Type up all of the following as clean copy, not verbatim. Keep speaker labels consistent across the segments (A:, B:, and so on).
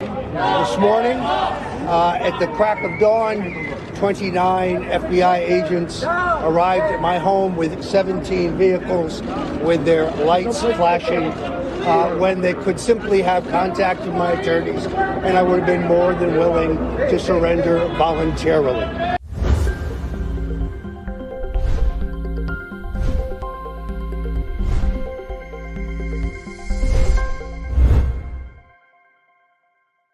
A: This morning, at the crack of dawn, 29 FBI agents arrived at my home with 17 vehicles with their lights flashing when they could simply have contacted my attorneys, and I would have been more than willing to surrender voluntarily.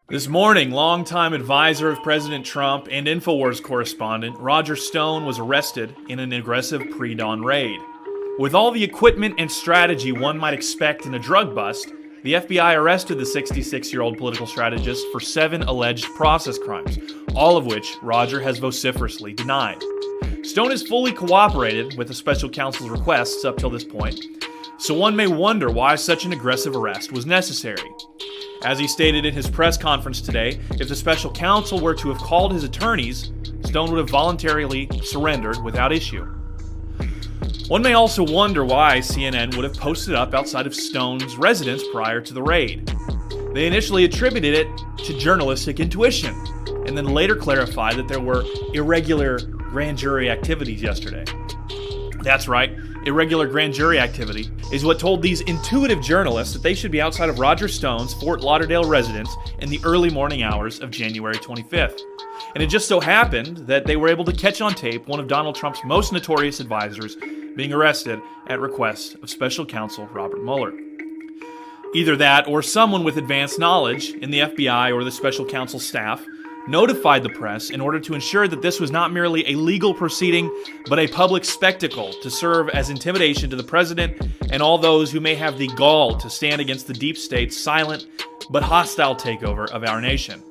B: This morning, longtime advisor of President Trump and InfoWars correspondent Roger Stone was arrested in an aggressive pre-dawn raid. With all the equipment and strategy one might expect in a drug bust, the FBI arrested the 66-year-old political strategist for 7 alleged process crimes, all of which Roger has vociferously denied. Stone has fully cooperated with the special counsel's requests up till this point, so one may wonder why such an aggressive arrest was necessary. As he stated in his press conference today, if the special counsel were to have called his attorneys, Stone would have voluntarily surrendered without issue. One may also wonder why CNN would have posted up outside of Stone's residence prior to the raid. They initially attributed it to journalistic intuition, and then later clarified that there were irregular grand jury activities yesterday. That's right, irregular grand jury activity is what told these intuitive journalists that they should be outside of Roger Stone's Fort Lauderdale residence in the early morning hours of January 25th. And it just so happened that they were able to catch on tape one of Donald Trump's most notorious advisors being arrested at request of special counsel Robert Mueller. Either that or someone with advanced knowledge in the FBI or the special counsel staff notified the press in order to ensure that this was not merely a legal proceeding, but a public spectacle to serve as intimidation to the president and all those who may have the gall to stand against the deep state's silent but hostile takeover of our nation.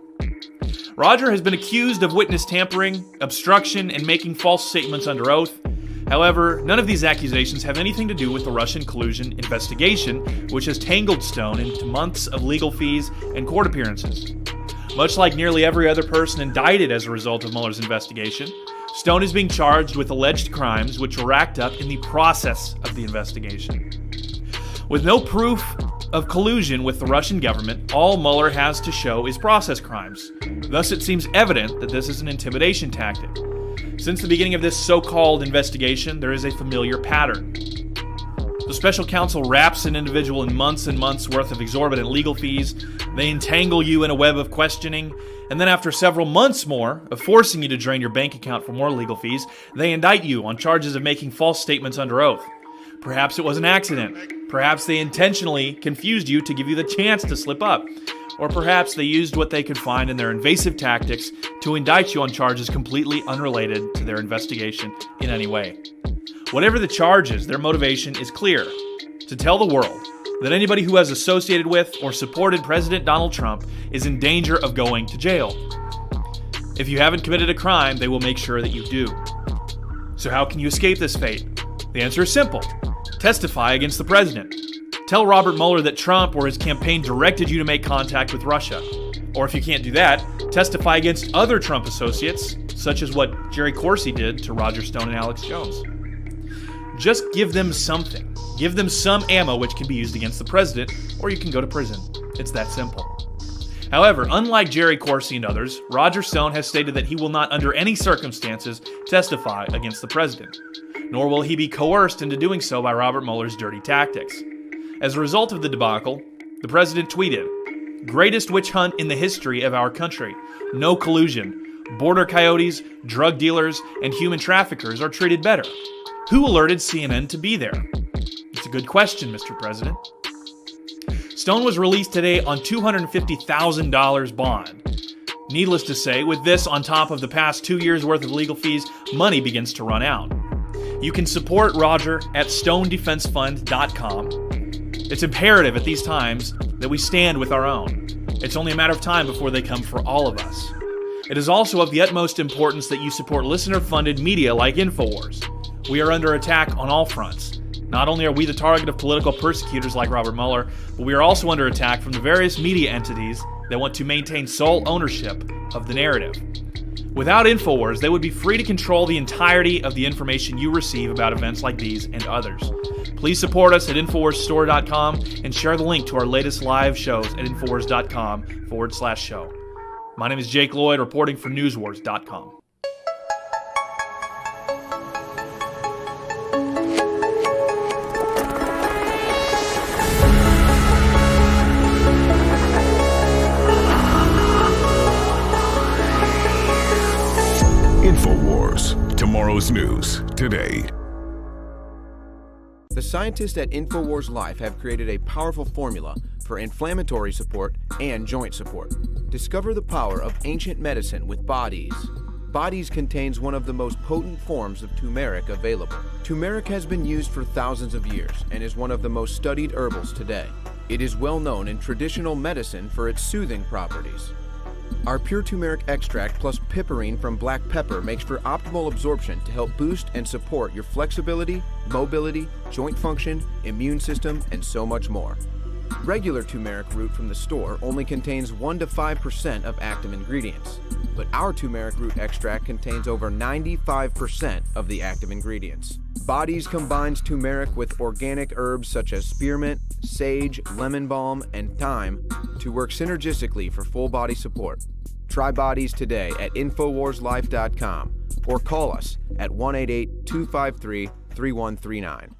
B: Roger has been accused of witness tampering, obstruction, and making false statements under oath. However, none of these accusations have anything to do with the Russian collusion investigation, which has tangled Stone into months of legal fees and court appearances. Much like nearly every other person indicted as a result of Mueller's investigation, Stone is being charged with alleged crimes which were racked up in the process of the investigation. With no proof of collusion with the Russian government, all Mueller has to show is process crimes. Thus, it seems evident that this is an intimidation tactic. Since the beginning of this so-called investigation, there is a familiar pattern. The special counsel wraps an individual in months and months worth of exorbitant legal fees. They entangle you in a web of questioning, and then after several months more of forcing you to drain your bank account for more legal fees, they indict you on charges of making false statements under oath. Perhaps it was an accident. Perhaps they intentionally confused you to give you the chance to slip up. Or perhaps they used what they could find in their invasive tactics to indict you on charges completely unrelated to their investigation in any way. Whatever the charges, their motivation is clear: to tell the world that anybody who has associated with or supported President Donald Trump is in danger of going to jail. If you haven't committed a crime, they will make sure that you do. So how can you escape this fate? The answer is simple: testify against the president. Tell Robert Mueller that Trump or his campaign directed you to make contact with Russia. Or if you can't do that, testify against other Trump associates, such as what Jerry Corsi did to Roger Stone and Alex Jones. Just give them something. Give them some ammo which can be used against the president, or you can go to prison. It's that simple. However, unlike Jerry Corsi and others, Roger Stone has stated that he will not under any circumstances testify against the president, nor will he be coerced into doing so by Robert Mueller's dirty tactics. As a result of the debacle, the president tweeted, "Greatest witch hunt in the history of our country. No collusion. Border coyotes, drug dealers, and human traffickers are treated better. Who alerted CNN to be there?" It's a good question, Mr. President. Stone was released today on $250,000 bond. Needless to say, with this on top of the past 2 years' worth of legal fees, money begins to run out. You can support Roger at stonedefensefund.com. It's imperative at these times that we stand with our own. It's only a matter of time before they come for all of us. It is also of the utmost importance that you support listener-funded media like InfoWars. We are under attack on all fronts. Not only are we the target of political persecutors like Robert Mueller, but we are also under attack from the various media entities that want to maintain sole ownership of the narrative. Without InfoWars, they would be free to control the entirety of the information you receive about events like these and others. Please Please support us at InfoWarsStore.com and share the link to our latest live shows at InfoWars.com/show. My name is Jake Lloyd, reporting for NewsWars.com.
C: InfoWars, tomorrow's news today.
D: The scientists at InfoWars Life have created a powerful formula for inflammatory support and joint support. Discover the power of ancient medicine with Bodies. Bodies contains one of the most potent forms of turmeric available. Turmeric has been used for thousands of years and is one of the most studied herbals today. It is well known in traditional medicine for its soothing properties. Our pure turmeric extract plus piperine from black pepper makes for optimal absorption to help boost and support your flexibility, mobility, joint function, immune system, and so much more. Regular turmeric root from the store only contains 1 to 5% of active ingredients, but our turmeric root extract contains over 95% of the active ingredients. Bodies combines turmeric with organic herbs such as spearmint, sage, lemon balm, and thyme to work synergistically for full body support. Try Bodies today at InfoWarsLife.com or call us at 188-253-3139.